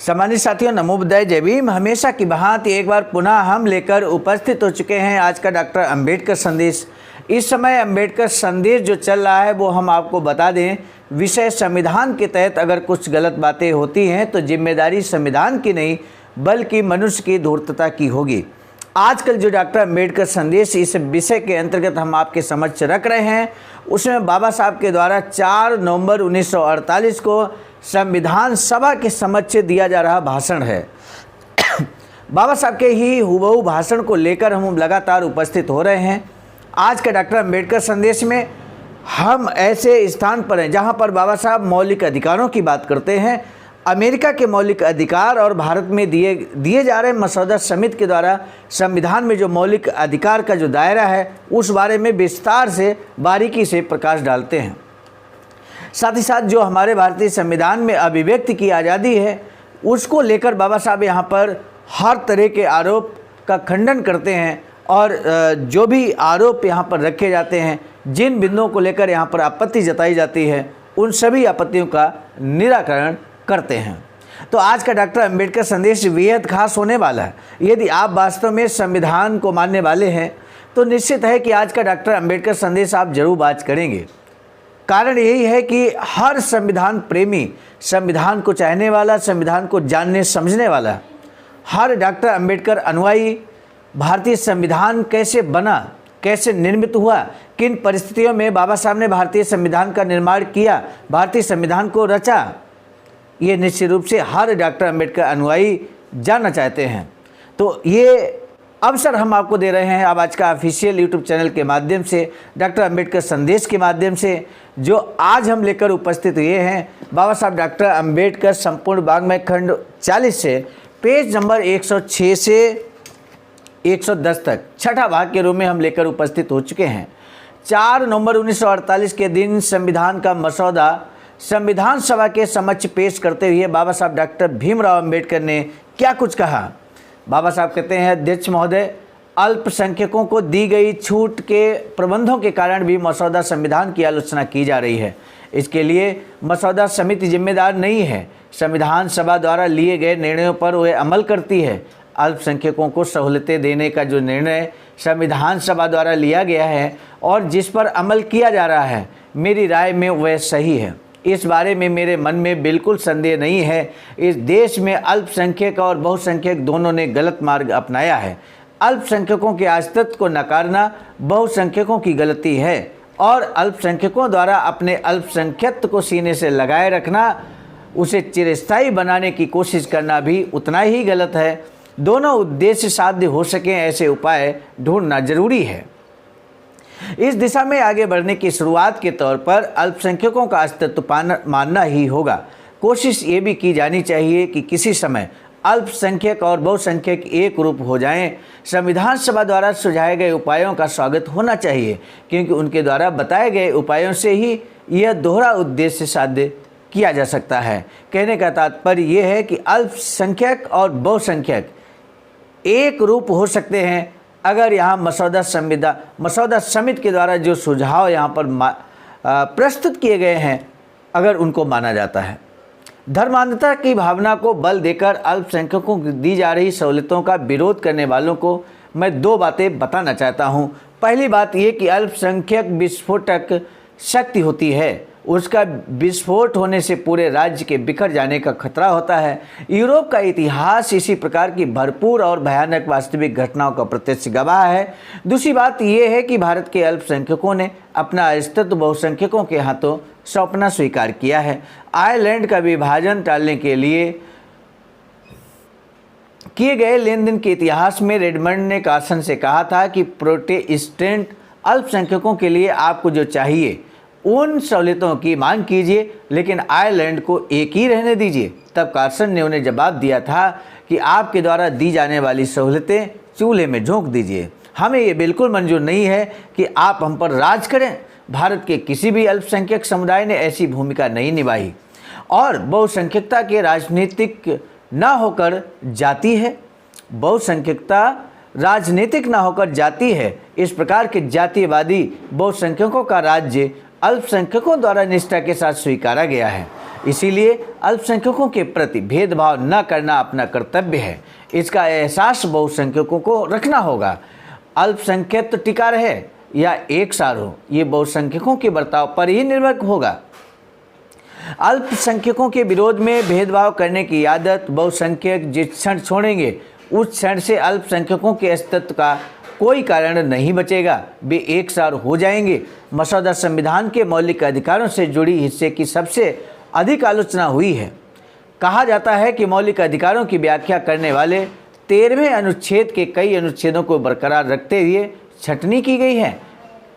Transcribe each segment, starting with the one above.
सम्मानित साथियों, नमो बुद्धाय, जय भीम। हमेशा की भांति एक बार पुनः हम लेकर उपस्थित हो चुके हैं आज का डॉक्टर अंबेडकर संदेश। इस समय अंबेडकर संदेश जो चल रहा है वो हम आपको बता दें, विषय संविधान के तहत अगर कुछ गलत बातें होती हैं तो जिम्मेदारी संविधान की नहीं बल्कि मनुष्य की धूर्तता की होगी। आजकल जो डॉक्टर अंबेडकर संदेश इस विषय के अंतर्गत हम आपके समक्ष रख रहे हैं, उसमें बाबा साहब के द्वारा 4 नवंबर 1948 को संविधान सभा के समक्ष दिया जा रहा भाषण है। बाबा साहब के ही हुबहू भाषण को लेकर हम लगातार उपस्थित हो रहे हैं। आज का डॉक्टर अंबेडकर संदेश में हम ऐसे स्थान पर हैं जहां पर बाबा साहब मौलिक अधिकारों की बात करते हैं। अमेरिका के मौलिक अधिकार और भारत में दिए जा रहे मसौदा समिति के द्वारा संविधान में जो मौलिक अधिकार का जो दायरा है उस बारे में विस्तार से बारीकी से प्रकाश डालते हैं। साथ ही साथ जो हमारे भारतीय संविधान में अभिव्यक्ति की आज़ादी है उसको लेकर बाबा साहब यहाँ पर हर तरह के आरोप का खंडन करते हैं और जो भी आरोप यहाँ पर रखे जाते हैं, जिन बिंदुओं को लेकर यहाँ पर आपत्ति जताई जाती है, उन सभी आपत्तियों का निराकरण करते हैं। तो आज का डॉक्टर अंबेडकर संदेश बेहद खास होने वाला है। यदि आप वास्तव में संविधान को मानने वाले हैं तो निश्चित है कि आज का डॉक्टर अंबेडकर संदेश आप जरूर बात करेंगे। कारण यही है कि हर संविधान प्रेमी, संविधान को चाहने वाला, संविधान को जानने समझने वाला, हर डॉक्टर अंबेडकर अनुयायी भारतीय संविधान कैसे बना, कैसे निर्मित हुआ, किन परिस्थितियों में बाबा साहब ने भारतीय संविधान का निर्माण किया, भारतीय संविधान को रचा, ये निश्चित रूप से हर डॉक्टर अंबेडकर अनुयायी जानना चाहते हैं। तो ये अवसर हम आपको दे रहे हैं अब आज का ऑफिशियल यूट्यूब चैनल के माध्यम से, डॉक्टर अंबेडकर संदेश के माध्यम से, जो आज हम लेकर उपस्थित हुए हैं बाबा साहब डॉक्टर अंबेडकर संपूर्ण वाङ्मय खंड 40 से पेज नंबर 106 से 110 तक छठा भाग के रूप में हम लेकर उपस्थित हो चुके हैं। 4 नवंबर 1948 के दिन संविधान का मसौदा संविधान सभा के समक्ष पेश करते हुए बाबा साहब डॉक्टर भीमराव अंबेडकर ने क्या कुछ कहा। बाबा साहब कहते हैं, अध्यक्ष महोदय, अल्पसंख्यकों को दी गई छूट के प्रबंधों के कारण भी मसौदा संविधान की आलोचना की जा रही है। इसके लिए मसौदा समिति जिम्मेदार नहीं है। संविधान सभा द्वारा लिए गए निर्णयों पर वह अमल करती है। अल्पसंख्यकों को सहूलतें देने का जो निर्णय संविधान सभा द्वारा लिया गया है और जिस पर अमल किया जा रहा है, मेरी राय में वह सही है। इस बारे में मेरे मन में बिल्कुल संदेह नहीं है। इस देश में अल्पसंख्यक और बहुसंख्यक दोनों ने गलत मार्ग अपनाया है। अल्पसंख्यकों के अस्तित्व को नकारना बहुसंख्यकों की गलती है और अल्पसंख्यकों द्वारा अपने अल्पसंख्यत्व को सीने से लगाए रखना, उसे चिरस्थायी बनाने की कोशिश करना भी उतना ही गलत है। दोनों उद्देश्य साध्य हो सकें ऐसे उपाय ढूंढना जरूरी है। इस दिशा में आगे बढ़ने की शुरुआत के तौर पर अल्पसंख्यकों का अस्तित्व मानना ही होगा। कोशिश ये भी की जानी चाहिए कि किसी समय अल्पसंख्यक और बहुसंख्यक एक रूप हो जाएं। संविधान सभा द्वारा सुझाए गए उपायों का स्वागत होना चाहिए, क्योंकि उनके द्वारा बताए गए उपायों से ही यह दोहरा उद्देश्य साध्य किया जा सकता है। कहने का तात्पर्य यह है कि अल्पसंख्यक और बहुसंख्यक एक रूप हो सकते हैं अगर यहाँ मसौदा समिति के द्वारा जो सुझाव यहाँ पर प्रस्तुत किए गए हैं अगर उनको माना जाता है। धर्मांधता की भावना को बल देकर अल्पसंख्यकों को दी जा रही सहूलतों का विरोध करने वालों को मैं 2 बातें बताना चाहता हूँ। पहली बात ये कि अल्पसंख्यक विस्फोटक शक्ति होती है, उसका विस्फोट होने से पूरे राज्य के बिखर जाने का खतरा होता है। यूरोप का इतिहास इसी प्रकार की भरपूर और भयानक वास्तविक घटनाओं का प्रत्यक्ष गवाह है। दूसरी बात यह है कि भारत के अल्पसंख्यकों ने अपना अस्तित्व बहुसंख्यकों के हाथों सौंपना स्वीकार किया है। आयरलैंड का विभाजन टालने के लिए किए गए लेन देन के इतिहास में रेडमंड ने कार्सन से कहा था कि प्रोटेस्टेंट अल्पसंख्यकों के लिए आपको जो चाहिए उन सहूलतों की मांग कीजिए, लेकिन आयरलैंड को एक ही रहने दीजिए। तब कार्सन ने उन्हें जवाब दिया था कि आपके द्वारा दी जाने वाली सहूलतें चूल्हे में झोंक दीजिए। हमें ये बिल्कुल मंजूर नहीं है कि आप हम पर राज करें। भारत के किसी भी अल्पसंख्यक समुदाय ने ऐसी भूमिका नहीं निभाई और बहुसंख्यकता के राजनीतिक न होकर जाती है। बहुसंख्यकता राजनीतिक न होकर जाती है। इस प्रकार के जातीयवादी बहुसंख्यकों का राज्य अल्पसंख्यकों द्वारा निष्ठा के साथ स्वीकारा गया है। इसीलिए अल्पसंख्यकों के प्रति भेदभाव न करना अपना कर्तव्य है। इसका एहसास बहुसंख्यकों को रखना होगा। अल्पसंख्यक तो टिका रहे या एक सार हो, ये बहुसंख्यकों के बर्ताव पर ही निर्भर होगा। अल्पसंख्यकों के विरोध में भेदभाव करने की आदत बहुसंख्यक जिस क्षण छोड़ेंगे उस क्षण से अल्पसंख्यकों के अस्तित्व का कोई कारण नहीं बचेगा, वे एक सार हो जाएंगे। मसौदा संविधान के मौलिक अधिकारों से जुड़ी हिस्से की सबसे अधिक आलोचना हुई है। कहा जाता है कि मौलिक अधिकारों की व्याख्या करने वाले 13वें अनुच्छेद के कई अनुच्छेदों को बरकरार रखते हुए छटनी की गई है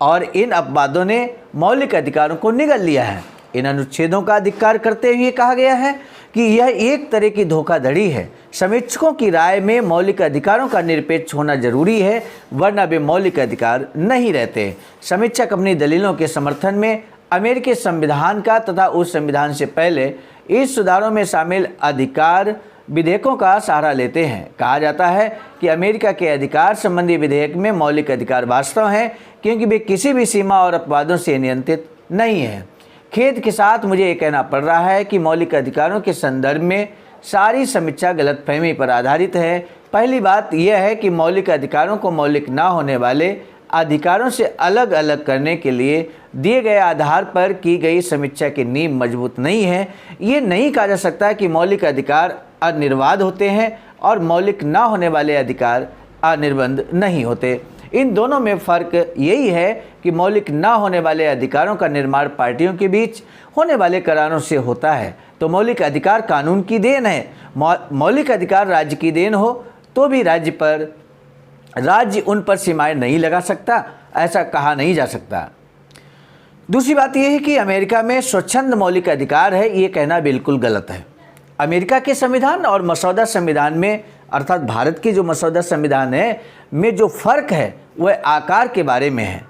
और इन अपवादों ने मौलिक अधिकारों को निगल लिया है। इन अनुच्छेदों का धिक्कार करते हुए कहा गया है कि यह एक तरह की धोखाधड़ी है। समीक्षकों की राय में मौलिक अधिकारों का निरपेक्ष होना जरूरी है, वरना वे मौलिक अधिकार नहीं रहते। समीक्षक अपनी दलीलों के समर्थन में अमेरिकी संविधान का तथा उस संविधान से पहले इस सुधारों में शामिल अधिकार विधेयकों का सहारा लेते हैं। कहा जाता है कि अमेरिका के अधिकार संबंधी विधेयक में मौलिक अधिकार वास्तव हैं, क्योंकि वे किसी भी सीमा और अपवादों से नियंत्रित नहीं हैं। खेद के साथ मुझे ये कहना पड़ रहा है कि मौलिक अधिकारों के संदर्भ में सारी समीक्षा गलतफहमी पर आधारित है। पहली बात यह है कि मौलिक अधिकारों को मौलिक ना होने वाले अधिकारों से अलग अलग करने के लिए दिए गए आधार पर की गई समीक्षा की नींव मजबूत नहीं है। ये नहीं कहा जा सकता कि मौलिक अधिकार अनिर्वाध होते हैं और मौलिक ना होने वाले अधिकार अनिर्बंध नहीं होते। इन दोनों में फ़र्क यही है कि मौलिक ना होने वाले अधिकारों का निर्माण पार्टियों के बीच होने वाले करारों से होता है, तो मौलिक अधिकार कानून की देन है। मौलिक अधिकार राज्य की देन हो तो भी राज्य उन पर सीमाएं नहीं लगा सकता, ऐसा कहा नहीं जा सकता। दूसरी बात यह है कि अमेरिका में स्वच्छंद मौलिक अधिकार है, ये कहना बिल्कुल गलत है। अमेरिका के संविधान और मसौदा संविधान में, अर्थात भारत की जो मसौदा संविधान है में जो फ़र्क है वह आकार के बारे में है,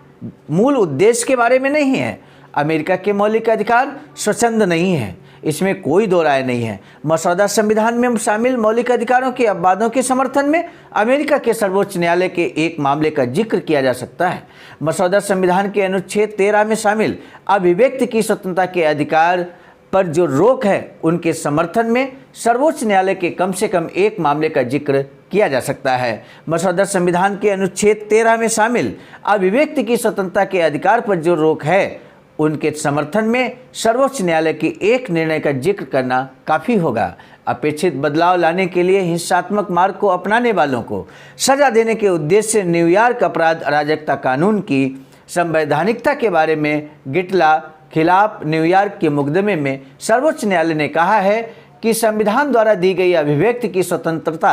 मूल उद्देश्य के बारे में नहीं है। अमेरिका के मौलिक अधिकार स्वच्छंद नहीं है, इसमें कोई दो राय नहीं है। मसौदा संविधान में शामिल मौलिक अधिकारों के अपवादों के समर्थन में अमेरिका के सर्वोच्च न्यायालय के एक मामले का जिक्र किया जा सकता है। मसौदा संविधान के अनुच्छेद 13 में शामिल अभिव्यक्ति की स्वतंत्रता के अधिकार पर जो रोक है, उनके समर्थन में सर्वोच्च न्यायालय के कम से कम एक मामले का जिक्र किया जा सकता है। मसौदा संविधान के अनुच्छेद 13 में शामिल अभिव्यक्ति की स्वतंत्रता के अधिकार पर जो रोक है, उनके समर्थन में सर्वोच्च न्यायालय के एक निर्णय का जिक्र करना काफ़ी होगा। अपेक्षित बदलाव लाने के लिए हिंसात्मक मार्ग को अपनाने वालों को सजा देने के उद्देश्य से न्यूयॉर्क अपराध अराजकता कानून की संवैधानिकता के बारे में गिटला खिलाफ न्यूयॉर्क के मुकदमे में सर्वोच्च न्यायालय ने कहा है कि संविधान द्वारा दी गई अभिव्यक्ति की स्वतंत्रता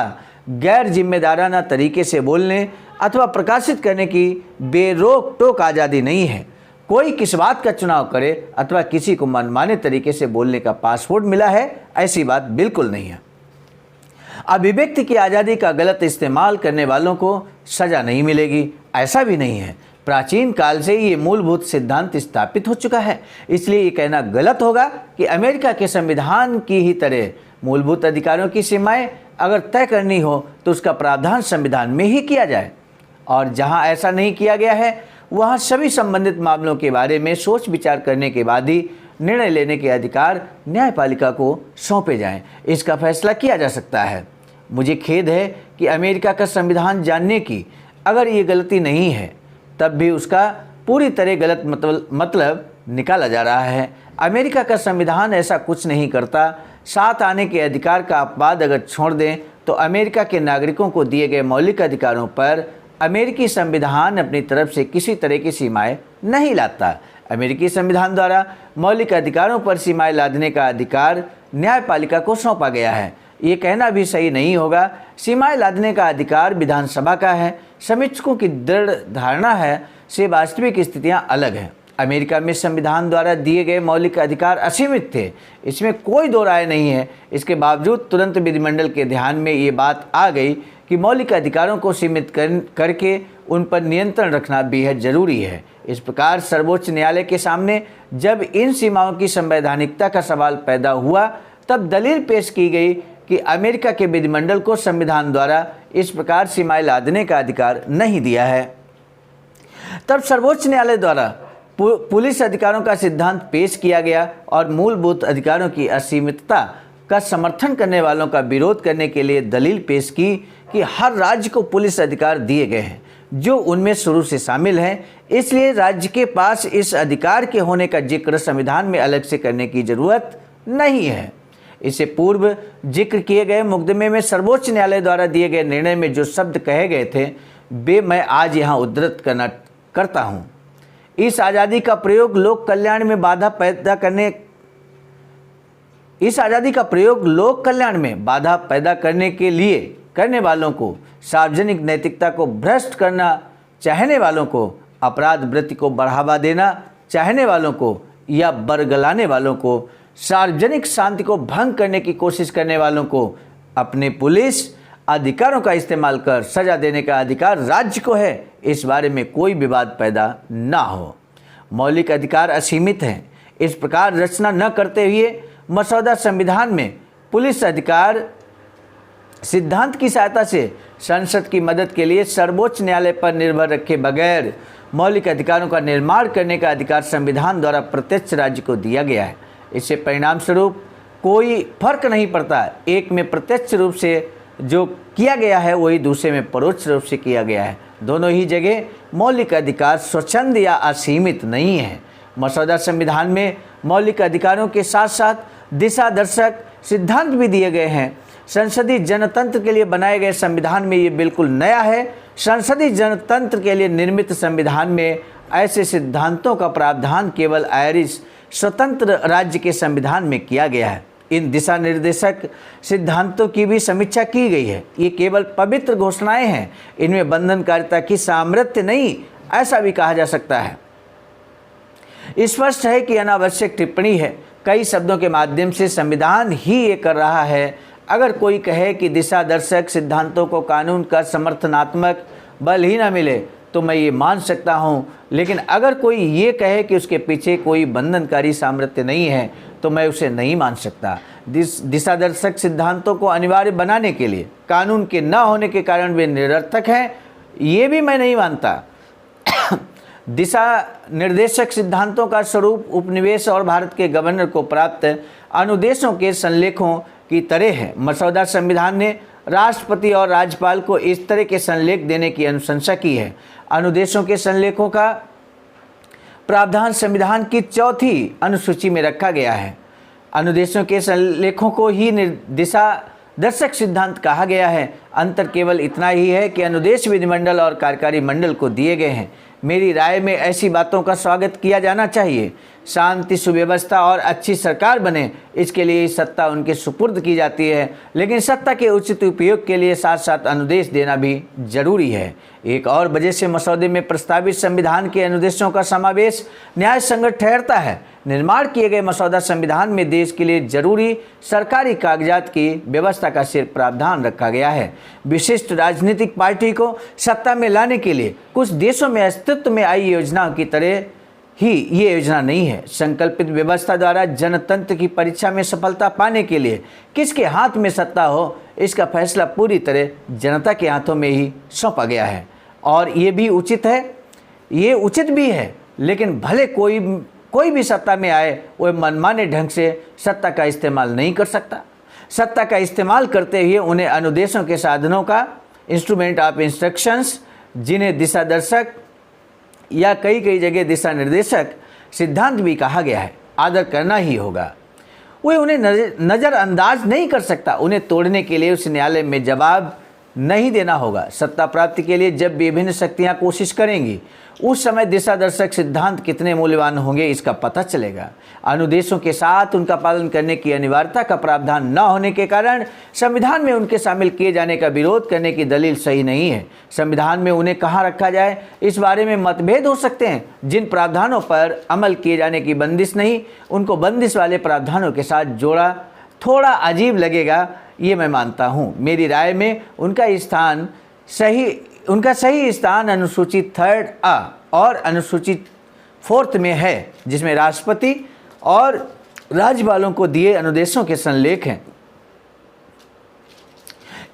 गैर जिम्मेदाराना तरीके से बोलने अथवा प्रकाशित करने की बेरोक टोक आज़ादी नहीं है। कोई किस बात का चुनाव करे अथवा किसी को मनमाने तरीके से बोलने का पासपोर्ट मिला है, ऐसी बात बिल्कुल नहीं है। अभिव्यक्ति की आज़ादी का गलत इस्तेमाल करने वालों को सज़ा नहीं मिलेगी, ऐसा भी नहीं है। प्राचीन काल से ये मूलभूत सिद्धांत स्थापित हो चुका है। इसलिए ये कहना गलत होगा कि अमेरिका के संविधान की ही तरह मूलभूत अधिकारों की सीमाएं अगर तय करनी हो तो उसका प्रावधान संविधान में ही किया जाए, और जहां ऐसा नहीं किया गया है वहां सभी संबंधित मामलों के बारे में सोच विचार करने के बाद ही निर्णय लेने के अधिकार न्यायपालिका को सौंपे जाएं। इसका फैसला किया जा सकता है। मुझे खेद है कि अमेरिका का संविधान जानने की अगर ये गलती नहीं है, तब भी उसका पूरी तरह गलत मतलब निकाला जा रहा है। अमेरिका का संविधान ऐसा कुछ नहीं करता। साथ आने के अधिकार का अपवाद अगर छोड़ दें तो अमेरिका के नागरिकों को दिए गए मौलिक अधिकारों पर अमेरिकी संविधान अपनी तरफ से किसी तरह की सीमाएं नहीं लाता। अमेरिकी संविधान द्वारा मौलिक अधिकारों पर सीमाएं लादने का अधिकार न्यायपालिका को सौंपा गया है। ये कहना भी सही नहीं होगा। सीमाएं लादने का अधिकार विधानसभा का है। समीक्षकों की दृढ़ धारणा है से वास्तविक स्थितियां अलग हैं। अमेरिका में संविधान द्वारा दिए गए मौलिक अधिकार असीमित थे, इसमें कोई दो राय नहीं है। इसके बावजूद तुरंत विधिमंडल के ध्यान में ये बात आ गई कि मौलिक अधिकारों को सीमित करके उन पर नियंत्रण रखना बेहद ज़रूरी है। इस प्रकार सर्वोच्च न्यायालय के सामने जब इन सीमाओं की संवैधानिकता का सवाल पैदा हुआ, तब दलील पेश की गई कि अमेरिका के विधिमंडल को संविधान द्वारा इस प्रकार सीमाएं लादने का अधिकार नहीं दिया है। तब सर्वोच्च न्यायालय द्वारा पुलिस अधिकारों का सिद्धांत पेश किया गया और मूलभूत अधिकारों की असीमितता का समर्थन करने वालों का विरोध करने के लिए दलील पेश की कि हर राज्य को पुलिस अधिकार दिए गए हैं जो उनमें शुरू से शामिल हैं, इसलिए राज्य के पास इस अधिकार के होने का जिक्र संविधान में अलग से करने की जरूरत नहीं है। इससे पूर्व जिक्र किए गए मुकदमे में सर्वोच्च न्यायालय द्वारा दिए गए निर्णय में जो शब्द कहे गए थे वे मैं आज यहाँ उद्धृत करता हूँ। इस आज़ादी का प्रयोग लोक कल्याण में बाधा पैदा करने के लिए करने वालों को, सार्वजनिक नैतिकता को भ्रष्ट करना चाहने वालों को, अपराध वृत्ति को बढ़ावा देना चाहने वालों को या बरगलाने वालों को, सार्वजनिक शांति को भंग करने की कोशिश करने वालों को अपने पुलिस अधिकारों का इस्तेमाल कर सजा देने का अधिकार राज्य को है। इस बारे में कोई विवाद पैदा ना हो। मौलिक अधिकार असीमित हैं। इस प्रकार रचना न करते हुए मसौदा संविधान में पुलिस अधिकार सिद्धांत की सहायता से संसद की मदद के लिए सर्वोच्च न्यायालय पर निर्भर रखे बगैर मौलिक अधिकारों का निर्माण करने का अधिकार संविधान द्वारा प्रत्यक्ष राज्य को दिया गया है। इससे परिणाम स्वरूप कोई फर्क नहीं पड़ता, एक में प्रत्यक्ष रूप से जो किया गया है वही दूसरे में परोक्ष रूप से किया गया है। दोनों ही जगह मौलिक अधिकार स्वच्छंद या असीमित नहीं है। मसौदा संविधान में मौलिक अधिकारों के साथ साथ दिशा दर्शक सिद्धांत भी दिए गए हैं। संसदीय जनतंत्र के लिए बनाए गए संविधान में ये बिल्कुल नया है। संसदीय जनतंत्र के लिए निर्मित संविधान में ऐसे सिद्धांतों का प्रावधान केवल आयरिश स्वतंत्र राज्य के संविधान में किया गया है। इन दिशा निर्देशक सिद्धांतों की भी समीक्षा की गई है। ये केवल पवित्र घोषणाएं हैं, इनमें बंधनकारिता की सामर्थ्य नहीं, ऐसा भी कहा जा सकता है। स्पष्ट है कि अनावश्यक टिप्पणी है। कई शब्दों के माध्यम से संविधान ही ये कर रहा है। अगर कोई कहे कि दिशा दर्शक सिद्धांतों को कानून का समर्थनात्मक बल ही न मिले तो मैं ये मान सकता हूँ, लेकिन अगर कोई ये कहे कि उसके पीछे कोई बंधनकारी सामर्थ्य नहीं है तो मैं उसे नहीं मान सकता। दिशा दर्शक सिद्धांतों को अनिवार्य बनाने के लिए कानून के न होने के कारण वे निरर्थक हैं, ये भी मैं नहीं मानता। दिशा निर्देशक सिद्धांतों का स्वरूप उपनिवेश और भारत के गवर्नर को प्राप्त अनुदेशों के संलेखों की तरह है। मसौदा संविधान ने राष्ट्रपति और राज्यपाल को इस तरह के संलेख देने की अनुशंसा की है। अनुदेशों के संलेखों का प्रावधान संविधान की 4थी अनुसूची में रखा गया है। अनुदेशों के संलेखों को ही दिशा दर्शक सिद्धांत कहा गया है। अंतर केवल इतना ही है कि अनुदेश विधिमंडल और कार्यकारी मंडल को दिए गए हैं। मेरी राय में ऐसी बातों का स्वागत किया जाना चाहिए। शांति, सुव्यवस्था और अच्छी सरकार बने, इसके लिए सत्ता उनके सुपुर्द की जाती है, लेकिन सत्ता के उचित उपयोग के लिए साथ साथ अनुदेश देना भी जरूरी है। एक और वजह से मसौदे में प्रस्तावित संविधान के अनुदेशों का समावेश न्याय संगत ठहरता है। निर्माण किए गए मसौदा संविधान में देश के लिए जरूरी सरकारी कागजात की व्यवस्था का सिर्फ प्रावधान रखा गया है। विशिष्ट राजनीतिक पार्टी को सत्ता में लाने के लिए कुछ देशों में अस्तित्व में आई योजनाओं की तरह ही ये योजना नहीं है। संकल्पित व्यवस्था द्वारा जनतंत्र की परीक्षा में सफलता पाने के लिए किसके हाथ में सत्ता हो, इसका फैसला पूरी तरह जनता के हाथों में ही सौंपा गया है। और ये भी उचित है, ये उचित भी है, लेकिन भले कोई भी सत्ता में आए वह मनमाने ढंग से सत्ता का इस्तेमाल नहीं कर सकता। सत्ता का इस्तेमाल करते हुए उन्हें अनुदेशों के साधनों का, इंस्ट्रूमेंट ऑफ इंस्ट्रक्शंस, जिन्हें दिशा दर्शक या कई जगह दिशा निर्देशक सिद्धांत भी कहा गया है, आदर करना ही होगा। वह उन्हें नज़रअंदाज नहीं कर सकता। उन्हें तोड़ने के लिए उस न्यायालय में जवाब नहीं देना होगा। सत्ता प्राप्ति के लिए जब विभिन्न शक्तियां कोशिश करेंगी उस समय दिशा दर्शक सिद्धांत कितने मूल्यवान होंगे इसका पता चलेगा। अनुदेशों के साथ उनका पालन करने की अनिवार्यता का प्रावधान न होने के कारण संविधान में उनके शामिल किए जाने का विरोध करने की दलील सही नहीं है। संविधान में उन्हें कहाँ रखा जाए इस बारे में मतभेद हो सकते हैं। जिन प्रावधानों पर अमल किए जाने की बंदिश नहीं, उनको बंदिश वाले प्रावधानों के साथ जोड़ा थोड़ा अजीब लगेगा, ये मैं मानता हूँ। मेरी राय में उनका सही स्थान अनुसूचित 3 A और अनुसूचित 4 में है, जिसमें राष्ट्रपति और राज्यपालों को दिए अनुदेशों के संलेख हैं।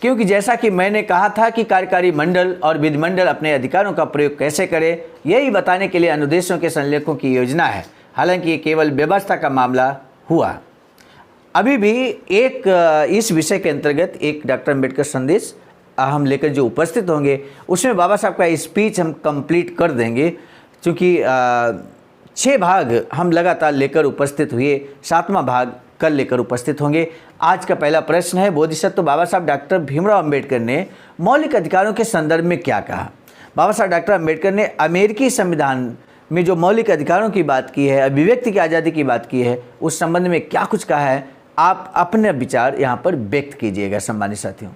क्योंकि जैसा कि मैंने कहा था कि कार्यकारी मंडल और विधिमंडल अपने अधिकारों का प्रयोग कैसे करे, यही बताने के लिए अनुदेशों के संलेखों की योजना है। हालांकि ये केवल व्यवस्था का मामला हुआ। अभी भी एक इस विषय के अंतर्गत एक डॉक्टर अम्बेडकर संदेश हम लेकर जो उपस्थित होंगे, उसमें बाबा साहब का स्पीच हम कंप्लीट कर देंगे, क्योंकि 6 भाग हम लगातार लेकर उपस्थित हुए, 7वां भाग कल लेकर उपस्थित होंगे। आज का पहला प्रश्न है, बोधिसत्व बाबा साहब डॉक्टर भीमराव अंबेडकर ने मौलिक अधिकारों के संदर्भ में क्या कहा। बाबा साहब डॉक्टर अंबेडकर ने अमेरिकी संविधान में जो मौलिक अधिकारों की बात की है, अभिव्यक्ति की आज़ादी की बात की है, उस संबंध में क्या कुछ कहा है, आप अपने विचार यहाँ पर व्यक्त कीजिएगा। सम्मानित साथियों,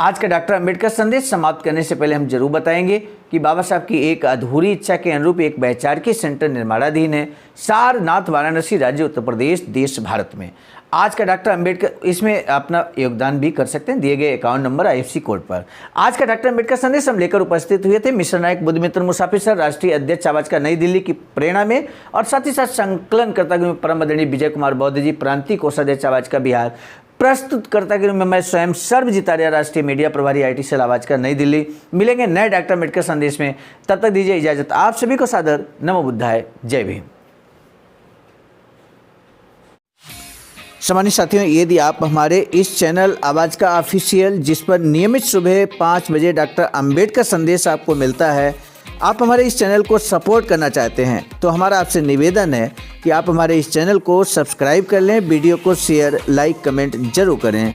आज का डॉक्टर अंबेडकर संदेश समाप्त करने से पहले हम जरूर बताएंगे कि बाबा साहब की एक अधूरी इच्छा के अनुरूप एक वैचारिकी सेंटर निर्माणाधीन है, सारनाथ, वाराणसी, राज्य उत्तर प्रदेश, देश भारत में। आज का डॉक्टर अंबेडकर इसमें अपना योगदान भी कर सकते हैं दिए गए अकाउंट नंबर IFC कोड पर। आज का डॉक्टर अंबेडकर संदेश हम लेकर उपस्थित हुए थे मिस्टर नायक बुद्ध मित्र मुसाफिर सर, राष्ट्रीय अध्यक्ष आवाज का नई दिल्ली की प्रेरणा में, और साथ ही साथ संकलनकर्ता परम आदरणीय विजय कुमार बौद्ध जी, प्रांतीय कोषाध्यक्ष आवाज का बिहार, प्रस्तुतकर्ता के रूप में मैं स्वयं सर्वजित आर्य, राष्ट्रीय मीडिया प्रभारी IT सेल आवाज का नई दिल्ली। मिलेंगे नए डॉक्टर अम्बेडकर संदेश में, तब तक दीजिए इजाजत। आप सभी को सादर नमो बुद्धाय, जय भीम। सम्मानित साथियों, यदि आप हमारे इस चैनल आवाज़ का ऑफिशियल, जिस पर नियमित सुबह 5 बजे डॉक्टर अंबेडकर संदेश आपको मिलता है, आप हमारे इस चैनल को सपोर्ट करना चाहते हैं, तो हमारा आपसे निवेदन है कि आप हमारे इस चैनल को सब्सक्राइब कर लें, वीडियो को शेयर, लाइक, कमेंट जरूर करें।